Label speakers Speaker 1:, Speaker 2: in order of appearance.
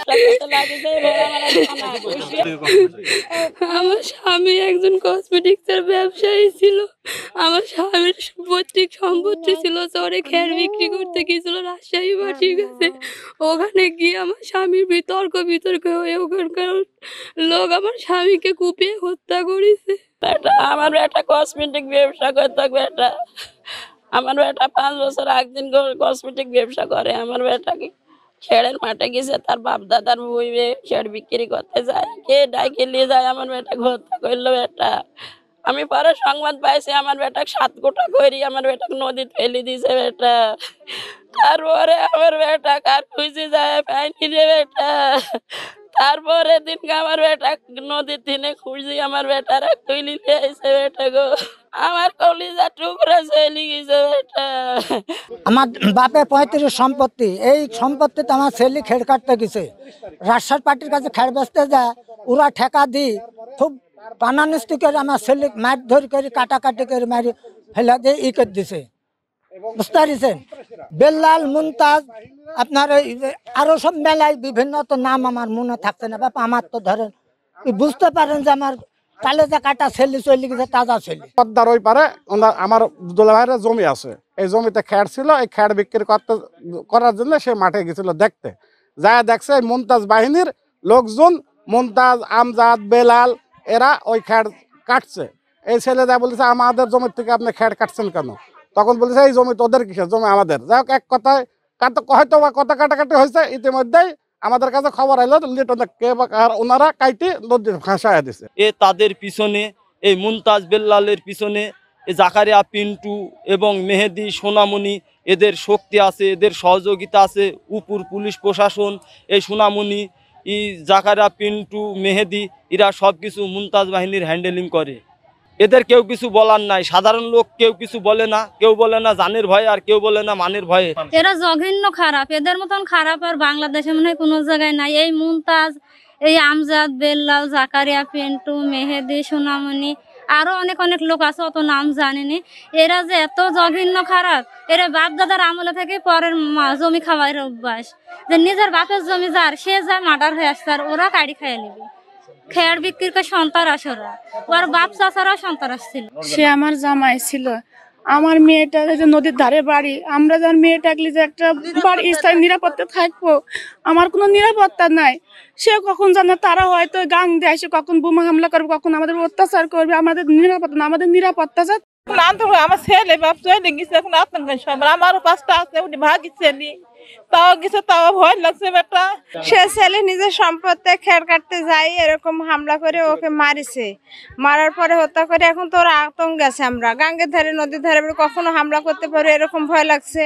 Speaker 1: ব্যবসা করতে লাগিয়েছে।
Speaker 2: আমার স্বামী একজন কসমেটিক্সের ব্যবসায়ী ছিল। আমার স্বামীর পৈতৃক সম্পত্তি ছিল, চরে খের বিক্রি করতে গিয়েছিল রাজশাহী বাটির কাছে। ওখানে গিয়ে আমার স্বামীর বিতর্ক হয়ে ওখানকার লোক আমার স্বামীকে কুপিয়ে হত্যা করেছে।
Speaker 1: আমার বেটা কসমেটিক ব্যবসা করতে, বেটা আমার বেটা 5 বছর একদিন কসমেটিক ব্যবসা করে। আমার বেটাকে খেড়ের মাঠে গেছে, তার বাপ দাদার বইবে খেড় বিক্রি করতে যায়, কে ডাইকে নিয়ে যায়, আমার বেটাকে হত্যা করলো। বেটা আমি পরে সংবাদ পাইছি আমার বেটাকে 7 গোটা করি আমার বেটাকে নদীতে ফেলে দিয়েছে। বেটা তারপরে আমার বেটা কার খুঁজে যায় পাইনি রে বেটা। তারপরে দিনকে আমার বেটা নদীর দিনে খুঁজি আমার বেটারা তুলি লিয়েছে। বেটা গো আমার কলিজা টুকরা চলে গেছে। বেটা
Speaker 3: আমার বাপের 35 সম্পত্তি, এই সম্পত্তিতে আমার ছেলে খেড় কাটতে গেছে, রাজশাহী পার্টির কাছে খেড় বেচতে যায়, ওরা ঠেকা দি খুব বানানিস্তি করে আমার ছেলে মার ধরি করে কাটাকাটি করে মারি ফেলা দিয়ে ই করে দিছে, বুঝতে পারছেন। বেল্লাল, মুমতাজ, আপনার আরো সব মেলায় বিভিন্ন তো নাম আমার মনে থাকছে না বাবা। আমার তো ধরেন বুঝতে পারেন যে আমার কালেজা কাটা ছেলে চলে গেছে, তাজা ছেলে।
Speaker 4: পদ্মার ওই পারে আমার দুলাভাইয়ের জমি আছে, এই জমিতে খেড় ছিল, এই খেড় বিক্রি করার জন্য সে মাঠে গেছিল দেখতে। যায় দেখছে মুমতাজ বাহিনীর লোকজন, মুমতাজ, আমজাদ, বেলাল এরা ওই খেড় কাটছে। এই ছেলে যা বলেছে আমাদের জমির থেকে আপনি খেড় কাটছেন কেন? তখন বলেছে এই জমি তোদের কিসের, জমি আমাদের। যাই হোক, এক কথায় হয়তো বা কথা কাটাকাটি হয়েছে। ইতিমধ্যেই আমাদের কাছে খবর এলো ওনারা কাইটি নদীর ভাসায় দিছে।
Speaker 5: তাদের পিছনে এই মুমতাজ বেল্লালের পিছনে জাকারিয়া, পিন্টু এবং মেহেদি, সোনামণি এদের শক্তি আছে, এদের সহযোগিতা আছে। উপর পুলিশ প্রশাসন, এই সোনামণি, জাকারিয়া, পিন্টু, মেহেদি এরা সব কিছু মুমতাজ বাহিনীর হ্যান্ডেলিং করে। এদের কেউ কিছু বলার নাই, সাধারণ লোক কেউ কিছু বলে না, কেউ বলে না জানের ভয়ে, আর কেউ বলে না মানের ভয়ে।
Speaker 2: এরা জঘন্য খারাপ, এদের মতন খারাপ আর বাংলাদেশে মনে হয় কোনো জায়গায় নাই। এই মুমতাজ, এই আমজাদ, বেল্লাল, জাকারিয়া, পিন্টু, মেহেদি, সোনামণি আরো অনেক লোক আছে, অত নাম জানিনি। এরা যে এত জঘন্য খারাপ, এরা বাপ দাদার আমলে থেকে পরের জমি খাওয়ার অভ্যাস, যে নিজের বাপের জমি যার সে যা মার্ডার হয়ে আসছে আর ওরা কাড়ি খাইয়ে নিবে। খেয়ার বিক্রির সন্তানাস, ওর বাপ চাচারা সন্তানাস ছিল।
Speaker 6: সে আমার জামাই ছিল। আমার মেয়েটা নদীর ধারে বাড়ি, আমরা যার মেয়েটাকে যে একটা বাড়ি স্থায়ী নিরাপত্তা থাকবো, আমার কোনো নিরাপত্তা নাই। সে কখন জানে তারা হয়তো গাং দিয়ে এসে কখন বোমা হামলা করবে, কখন আমাদের অত্যাচার করবে। আমাদের নিরাপত্তা না, আমাদের নিরাপত্তা
Speaker 7: আমার ছেলে বাপ চলে গেছে, এখন আতঙ্ক সবার। আমারও 5টা আছে, উনি ভাগি ছেলে, তাও গেছে, তাও ভয় লাগছে। বেটা
Speaker 8: সে ছেলে নিজের সম্পত্তি খের কাটতে যাই এরকম হামলা করে ওকে মারিছে, মারার পরে হত্যা করে। এখন তো ওরা আতঙ্ক গেছে, আমরা গাঙ্গের ধারে নদীর ধারে কখনো হামলা করতে পারো এরকম ভয় লাগছে।